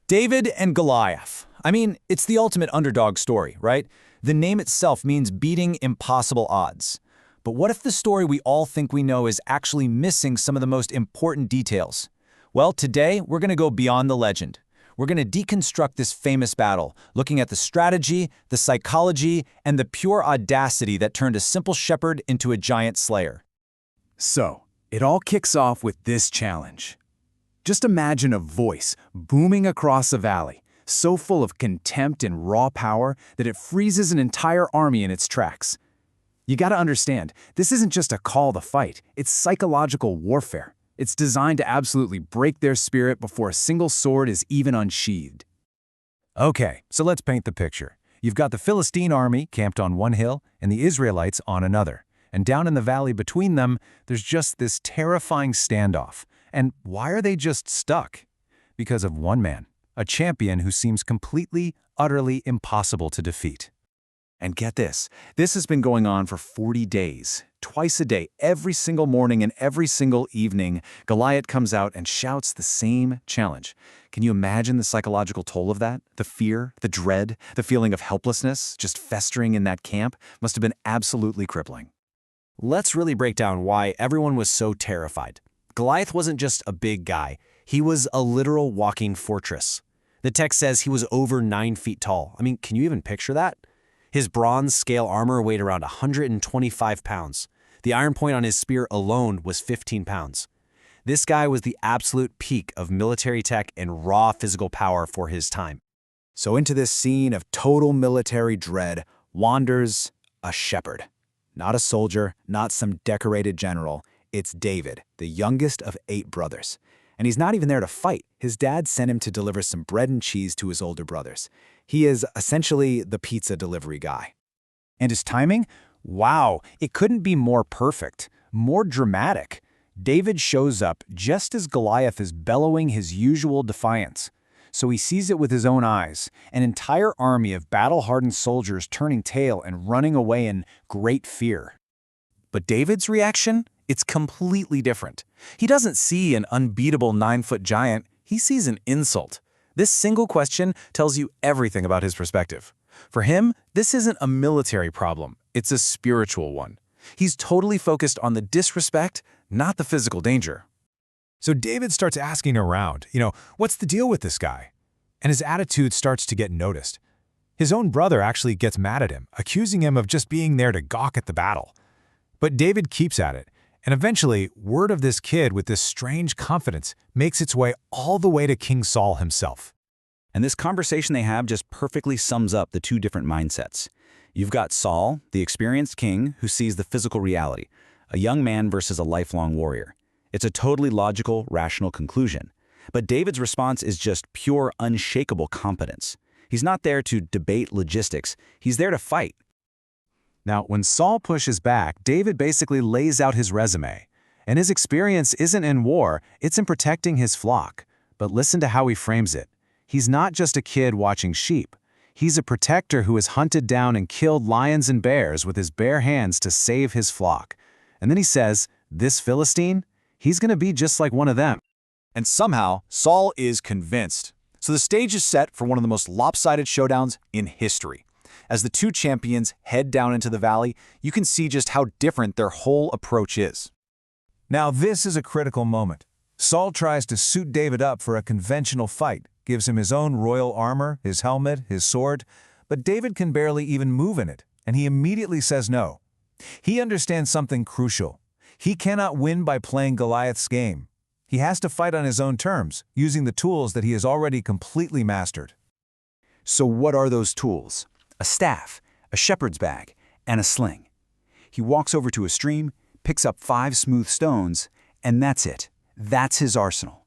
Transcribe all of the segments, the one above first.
David and Goliath. I mean, it's the ultimate underdog story, right? The name itself means beating impossible odds. But what if the story we all think we know is actually missing some of the most important details? Well, today we're going to go beyond the legend. We're going to deconstruct this famous battle, looking at the strategy, the psychology, and the pure audacity that turned a simple shepherd into a giant slayer. So, it all kicks off with this challenge. Just imagine a voice booming across a valley, so full of contempt and raw power that it freezes an entire army in its tracks. You gotta understand, this isn't just a call to fight, it's psychological warfare. It's designed to absolutely break their spirit before a single sword is even unsheathed. Okay, so let's paint the picture. You've got the Philistine army camped on one hill and the Israelites on another. And down in the valley between them, there's just this terrifying standoff. And why are they just stuck? Because of one man, a champion who seems completely, utterly impossible to defeat. And get this has been going on for 40 days. Twice a day, every single morning and every single evening, Goliath comes out and shouts the same challenge. Can you imagine the psychological toll of that? The fear, the dread, the feeling of helplessness just festering in that camp must have been absolutely crippling. Let's really break down why everyone was so terrified. Goliath wasn't just a big guy. He was a literal walking fortress. The text says he was over 9 feet tall. I mean, can you even picture that? His bronze scale armor weighed around 125 pounds. The iron point on his spear alone was 15 pounds. This guy was the absolute peak of military tech and raw physical power for his time. So into this scene of total military dread wanders a shepherd. Not a soldier, not some decorated general. It's David, the youngest of 8 brothers. And he's not even there to fight. His dad sent him to deliver some bread and cheese to his older brothers. He is essentially the pizza delivery guy. And his timing? Wow, it couldn't be more perfect, more dramatic. David shows up just as Goliath is bellowing his usual defiance. So he sees it with his own eyes, an entire army of battle-hardened soldiers turning tail and running away in great fear. But David's reaction? It's completely different. He doesn't see an unbeatable 9-foot giant, he sees an insult. This single question tells you everything about his perspective. For him, this isn't a military problem, it's a spiritual one. He's totally focused on the disrespect, not the physical danger. So David starts asking around, what's the deal with this guy? And his attitude starts to get noticed. His own brother actually gets mad at him, accusing him of just being there to gawk at the battle. But David keeps at it. And eventually, word of this kid with this strange confidence makes its way all the way to King Saul himself. And this conversation they have just perfectly sums up the two different mindsets. You've got Saul, the experienced king, who sees the physical reality, a young man versus a lifelong warrior. It's a totally logical, rational conclusion. But David's response is just pure, unshakable competence. He's not there to debate logistics, he's there to fight. Now, when Saul pushes back, David basically lays out his resume. And his experience isn't in war, it's in protecting his flock. But listen to how he frames it. He's not just a kid watching sheep. He's a protector who has hunted down and killed lions and bears with his bare hands to save his flock. And then he says, this Philistine, he's going to be just like one of them. And somehow, Saul is convinced. So the stage is set for one of the most lopsided showdowns in history. As the two champions head down into the valley, you can see just how different their whole approach is. Now this is a critical moment. Saul tries to suit David up for a conventional fight, gives him his own royal armor, his helmet, his sword, but David can barely even move in it, and he immediately says no. He understands something crucial. He cannot win by playing Goliath's game. He has to fight on his own terms, using the tools that he has already completely mastered. So what are those tools? A staff, a shepherd's bag, and a sling. He walks over to a stream, picks up 5 smooth stones, and that's it. That's his arsenal.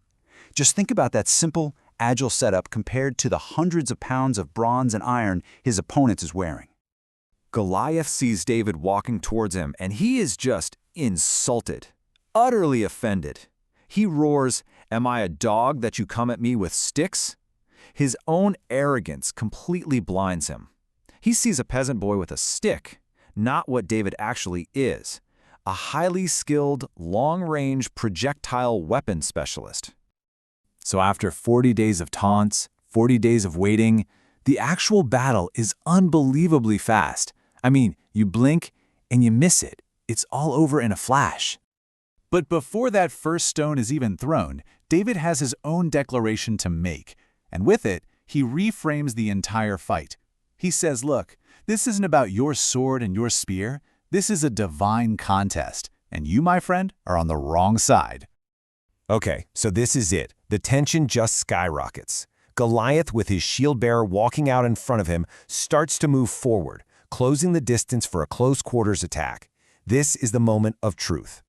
Just think about that simple, agile setup compared to the hundreds of pounds of bronze and iron his opponent is wearing. Goliath sees David walking towards him, and he is just insulted, utterly offended. He roars, "Am I a dog that you come at me with sticks?" His own arrogance completely blinds him. He sees a peasant boy with a stick, not what David actually is, a highly skilled, long-range projectile weapon specialist. So after 40 days of taunts, 40 days of waiting. The actual battle is unbelievably fast. I mean, you blink and you miss it. It's all over in a flash. But before that first stone is even thrown, David has his own declaration to make, and with it, he reframes the entire fight. He says, look, this isn't about your sword and your spear. This is a divine contest, and you, my friend, are on the wrong side. Okay, so this is it. The tension just skyrockets. Goliath, with his shield bearer walking out in front of him, starts to move forward, closing the distance for a close quarters attack. This is the moment of truth.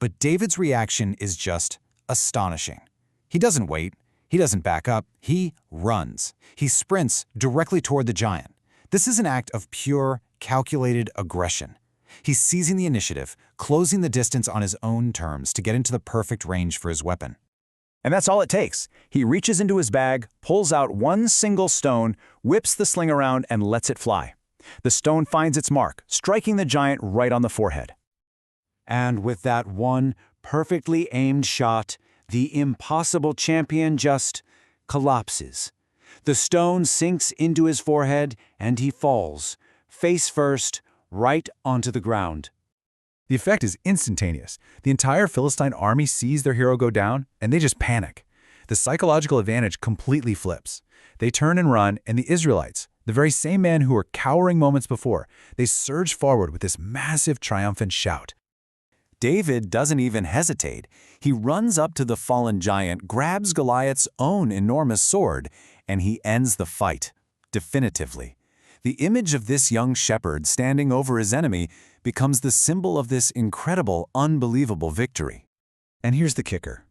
But David's reaction is just astonishing. He doesn't wait. He doesn't back up. He runs. He sprints directly toward the giant. This is an act of pure, calculated aggression. He's seizing the initiative, closing the distance on his own terms to get into the perfect range for his weapon. And that's all it takes. He reaches into his bag, pulls out one single stone, whips the sling around, and lets it fly. The stone finds its mark, striking the giant right on the forehead. And with that one perfectly aimed shot, the impossible champion just collapses. The stone sinks into his forehead, and he falls, face first, right onto the ground. The effect is instantaneous. The entire Philistine army sees their hero go down, and they just panic. The psychological advantage completely flips. They turn and run, and the Israelites, the very same men who were cowering moments before, they surge forward with this massive triumphant shout. David doesn't even hesitate. He runs up to the fallen giant, grabs Goliath's own enormous sword, and he ends the fight, definitively. The image of this young shepherd standing over his enemy becomes the symbol of this incredible, unbelievable victory. And here's the kicker.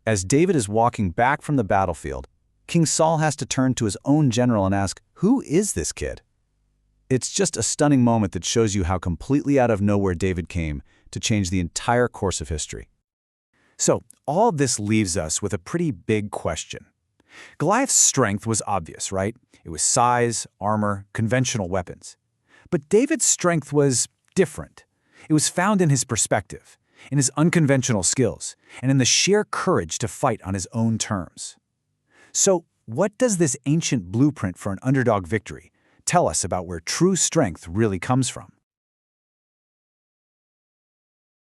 As David is walking back from the battlefield, King Saul has to turn to his own general and ask, "Who is this kid?" It's just a stunning moment that shows you how completely out of nowhere David came to change the entire course of history. So, all this leaves us with a pretty big question. Goliath's strength was obvious, right? It was size, armor, conventional weapons. But David's strength was different. It was found in his perspective, in his unconventional skills, and in the sheer courage to fight on his own terms. So, what does this ancient blueprint for an underdog victory tell us about where true strength really comes from?